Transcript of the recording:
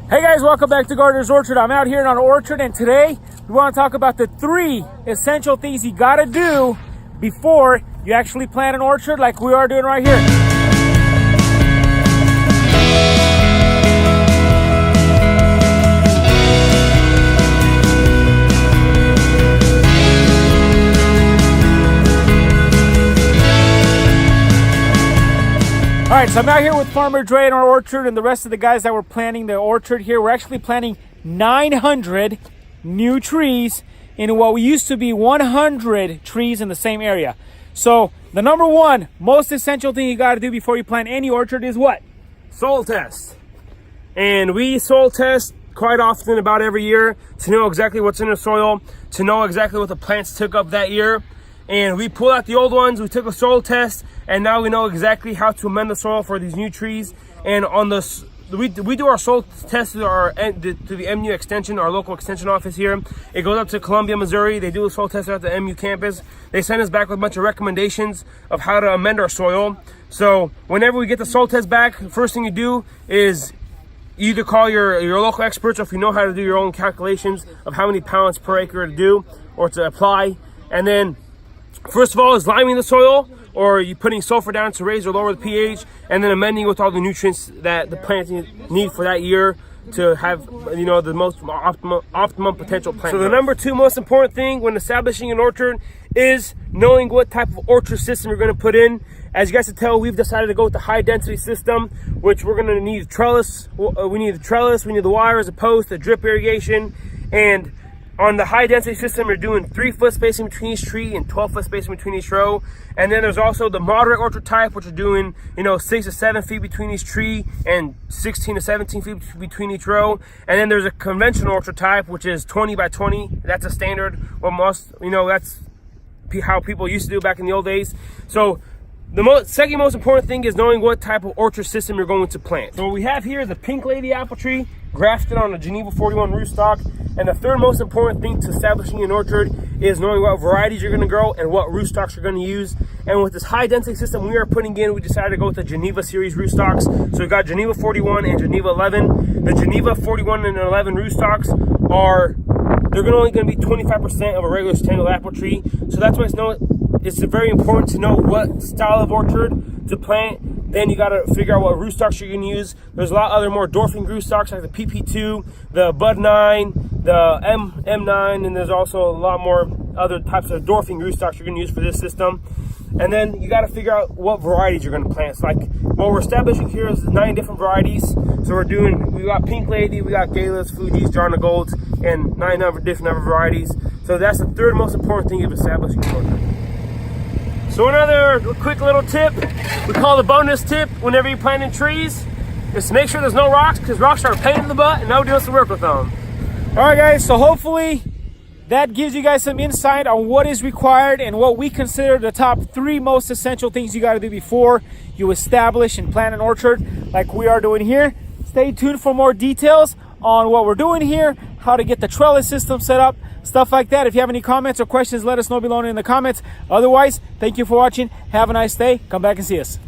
Hey guys, welcome back to Gardener's Orchard. I'm out here in our orchard, and today we want to talk about the 3 essential things you got to do before you actually plant an orchard like we are doing right here. All right, so I'm out here with Farmer Dre in our orchard and the rest of the guys that were planting the orchard here. We're actually planting 900 new trees in what used to be 100 trees in the same area. So the number 1 most essential thing you got to do before you plant any orchard is what? Soil test. And we soil test quite often, about every year, to know exactly what's in the soil, to know exactly what the plants took up that year. And we pull out the old ones, we took a soil test, and now we know exactly how to amend the soil for these new trees. And on the we do our soil test to the MU extension, our local extension office here. It goes up to Columbia, Missouri. They do a soil test at the MU campus. They send us back with a bunch of recommendations of how to amend our soil. So whenever we get the soil test back, the first thing you do is either call your local experts, or if you know how to do your own calculations of how many pounds per acre to do or to apply. And then first of all is liming the soil, or you putting sulfur down to raise or lower the pH, and then amending with all the nutrients that the plants need for that year to have, you know, the most optimum potential plant. So the number 2 most important thing when establishing an orchard is knowing what type of orchard system you're going to put in. As you guys can tell, we've decided to go with the high density system, which we're going to need a trellis. We need the trellis, we need the wires, the post, the drip irrigation. And on the high density system, you're doing 3-foot spacing between each tree and 12-foot spacing between each row. And then there's also the moderate orchard type, which are doing, 6 to 7 feet between each tree and 16 to 17 feet between each row. And then there's a conventional orchard type, which is 20 by 20. That's a standard. That's how people used to do back in the old days. So the second most important thing is knowing what type of orchard system you're going to plant. So what we have here is a Pink Lady apple tree grafted on a Geneva 41 rootstock. And the third most important thing to establishing an orchard is knowing what varieties you're going to grow and what rootstocks you're going to use. And with this high density system we are putting in, we decided to go with the Geneva series rootstocks. So we've got Geneva 41 and Geneva 11. The Geneva 41 and 11 rootstocks they're only going to be 25% of a regular standard apple tree. So that's why it's very important to know what style of orchard to plant. Then you got to figure out what rootstocks you're going to use. There's a lot of other more dwarfing rootstocks like the PP2, the Bud 9, the M9, and there's also a lot more other types of dwarfing rootstocks you're going to use for this system. And then you got to figure out what varieties you're going to plant. So like what we're establishing here is 9 different varieties. So we got Pink Lady, we got Galas, Fuji's, Jarna Golds, and 9 different varieties. So that's the third most important thing of establishing an orchard. So another quick little tip, we call the bonus tip whenever you're planting trees, is to make sure there's no rocks, because rocks are a pain in the butt and nobody wants to work with them. All right guys, so hopefully that gives you guys some insight on what is required and what we consider the top 3 most essential things you got to do before you establish and plant an orchard like we are doing here. Stay tuned for more details on what we're doing here, how to get the trellis system set up, stuff like that. If you have any comments or questions, let us know below in the comments. Otherwise, thank you for watching. Have a nice day. Come back and see us.